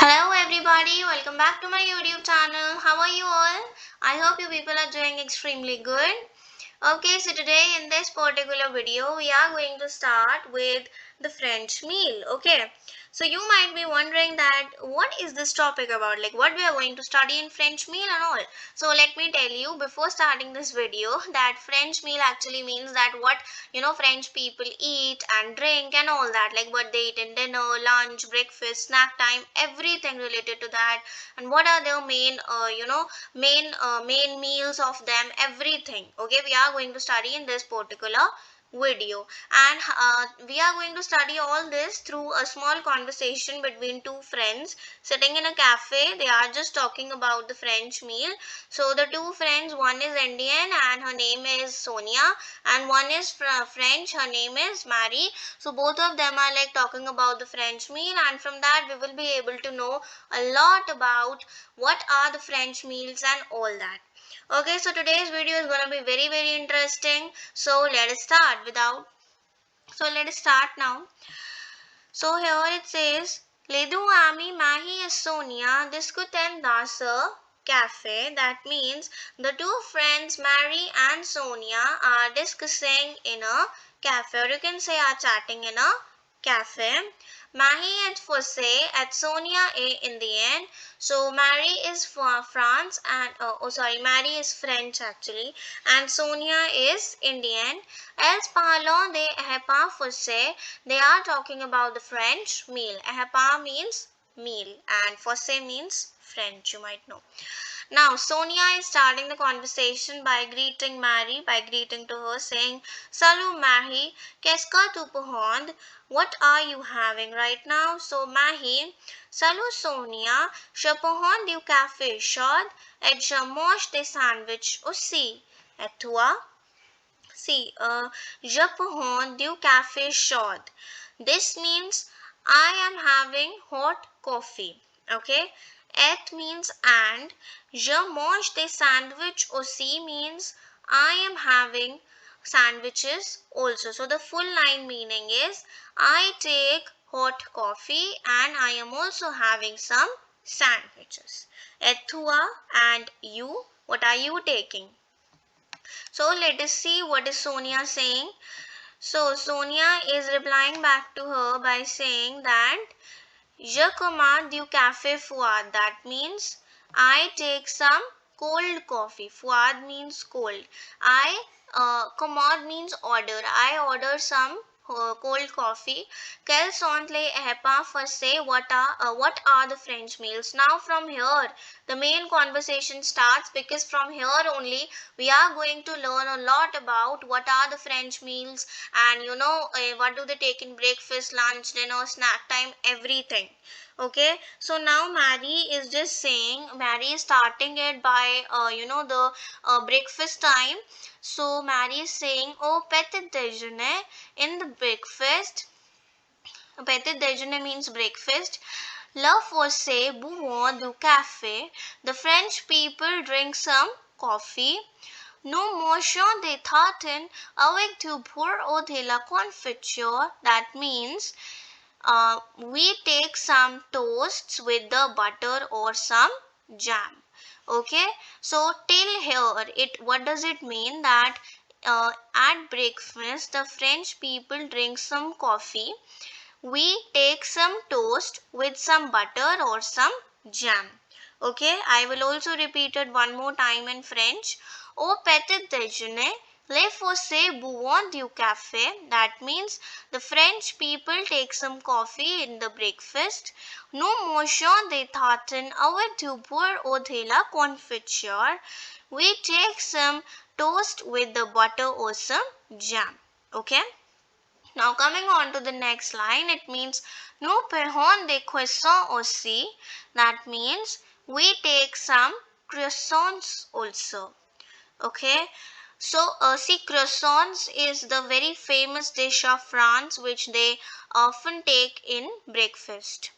Hello everybody, welcome back to my YouTube channel. How are you all? I hope you people are doing extremely good. Okay, so today in this particular video, we are going to start with the French meal. Okay, so you might be wondering that what is this topic about? Like what we are going to study in French meal and all. So let me tell you before starting this video that French meal actually means that what French people eat and drink and all that, like what they eat in dinner, lunch, breakfast, snack time, everything related to that, and what are their main meals of them, everything. Okay, we are going to study in this particular video, and we are going to study all this through a small conversation between two friends sitting in a cafe. They are just talking about the French meal. So the two friends, one is Indian and her name is Sonia, and one is French, her name is Mary. So both of them are like talking about the French meal, and from that we will be able to know a lot about what are the French meals and all that. Okay, so today's video is gonna be very interesting. So let us start now. So here it says Le due ami Mahi e Sonia discutem das cafe. That means the two friends Mary and Sonia are discussing in a cafe, or you can say are chatting in a cafe. Mahi at Fosse at Sonia A in the end. So Mary is for France and Mary is French actually, and Sonia is Indian. Else parlons de Ehepa Fosse. They are talking about the French meal. Ehepa means meal and Fosse means French, you might know. Now, Sonia is starting the conversation by greeting Mary, by greeting to her, saying, Salut Mahi, qu'est-ce que tu prends? What are you having right now? So, Mahi, Salut Sonia, je prends du café chaud et je mange des sandwichs aussi. Et toi? See, je prends du café chaud. This means I am having hot coffee. Okay. Et means and. Je mange des sandwichs aussi means I am having sandwiches also. So the full line meaning is I take hot coffee and I am also having some sandwiches. Et toi and you, what are you taking? So let us see what is Sonia saying. So Sonia is replying back to her by saying that Je commande du café froid. That means I take some cold coffee. Froid means cold. I commande means order. I order some cold coffee. Quels sont les repas français? What are the French meals? Now from here the main conversation starts, because from here only we are going to learn a lot about what are the French meals, and what do they take in breakfast, lunch, dinner, snack time, everything. Okay, so now Mary is starting it by the breakfast time. So Mary is saying, oh, petit déjeuner, in the breakfast. Petit déjeuner means breakfast. La fosse buvons du café. The French people drink some coffee. Nous mangeons des tartines avec du beurre ou de la confiture. That means we take some toasts with the butter or some jam. Okay, so till here what does it mean? That at breakfast the French people drink some coffee, we take some toast with some butter or some jam. Okay, I will also repeat it one more time in French. Au petit déjeuner, les Français buvons du café. That means the French people take some coffee in the breakfast. Nous mangeons des tartines avec du beurre ou de la confiture. We take some toast with the butter or some jam. Okay. Now coming on to the next line, it means nous prenons des croissants aussi. That means we take some croissants also. Okay. So see, croissants is the very famous dish of France, which they often take in breakfast.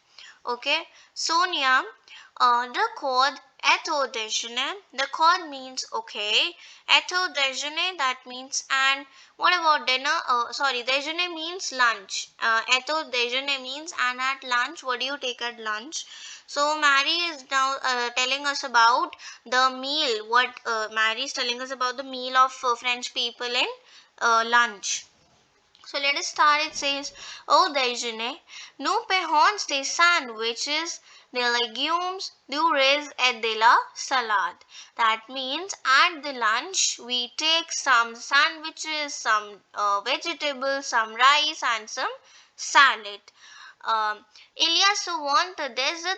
Okay. Sonia, record Eto déjeuner, the chord means okay. Eto déjeuner, that means and. What about dinner? Sorry, déjeuner means lunch. Eto déjeuner means and at lunch. What do you take at lunch? So Mary is now telling us about the meal. What Mary is telling us about the meal of French people in lunch. So let us start. It says, au déjeuner, nous payons des sandwiches, des légumes, du riz et de la salade. That means at the lunch we take some sandwiches, some vegetables, some rice and some salad. Il y a souvent des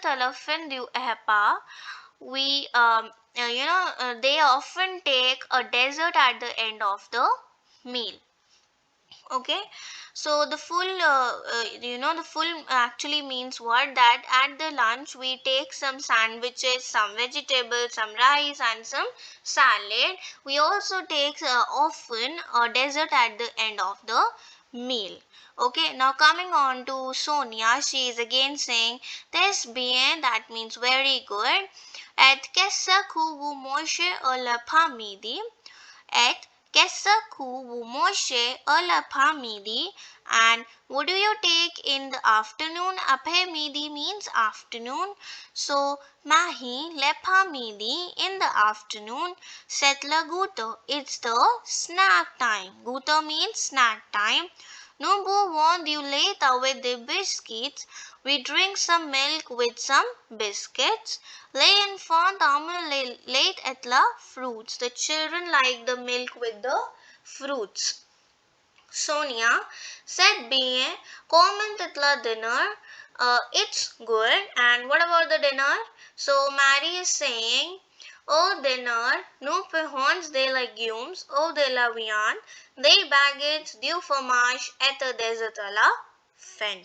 téléphone du repas. We they often take a dessert at the end of the meal. Okay, so the full the full actually means what, that at the lunch we take some sandwiches, some vegetables, some rice and some salad. We also take often a dessert at the end of the meal. Okay, now coming on to Sonia, she is again saying this bien, that means very good. Et qu'est-ce que vous mangez à l'après-midi? Et qu'est-ce que vous mangez à l'après-midi? And what do you take in the afternoon? Après-midi means afternoon. So, mahi, l'après-midi, in the afternoon. C'est le goûter. It's the snack time. Goûter means snack time. Nous buvons du lait with the biscuits. We drink some milk with some biscuits. Les enfants aiment le lait et la fruits. The children like the milk with the fruits. Sonia said bien, comment at la dinner. It's good. And what about the dinner? So Mary is saying, au dinner, nous payons des légumes, au de la viande, des baguettes, du fromage et des à la fin.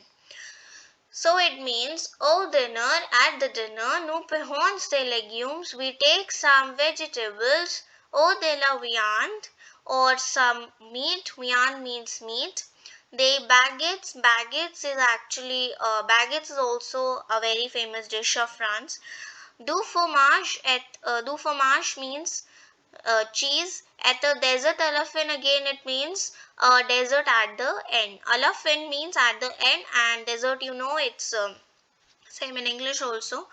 So it means, au dinner, at the dinner, nous payons des légumes, we take some vegetables, au de la viande, or some meat, viande means meat. They baguettes, baguettes is actually, baguettes is also a very famous dish of France. Du fromage means cheese. At a desert elephant, again it means desert at the end. Elephant means at the end, and desert, you know, it's same in English also.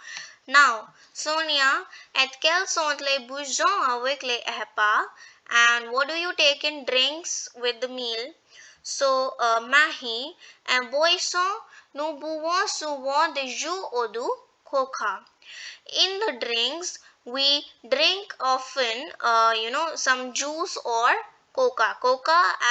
Now, Sonia, at quels sont les bouchons avec les repas? And what do you take in drinks with the meal? So, mahi and boisson, nous buvons souvent des jus ou du coca. In the drinks, we drink often some juice or coca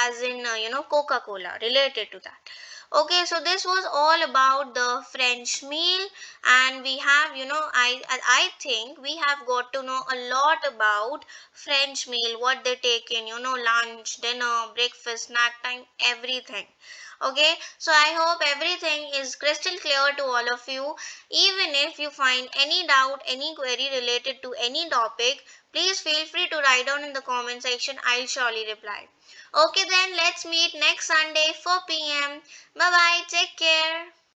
as in Coca-Cola, related to that. Okay, so this was all about the French meal, and we have, I think we have got to know a lot about French meal, what they take in, lunch, dinner, breakfast, snack time, everything. Okay, so I hope everything is crystal clear to all of you. Even if you find any doubt, any query related to any topic, please feel free to write down in the comment section. I'll surely reply. Okay, then let's meet next Sunday 4 p.m. Bye bye. Take care.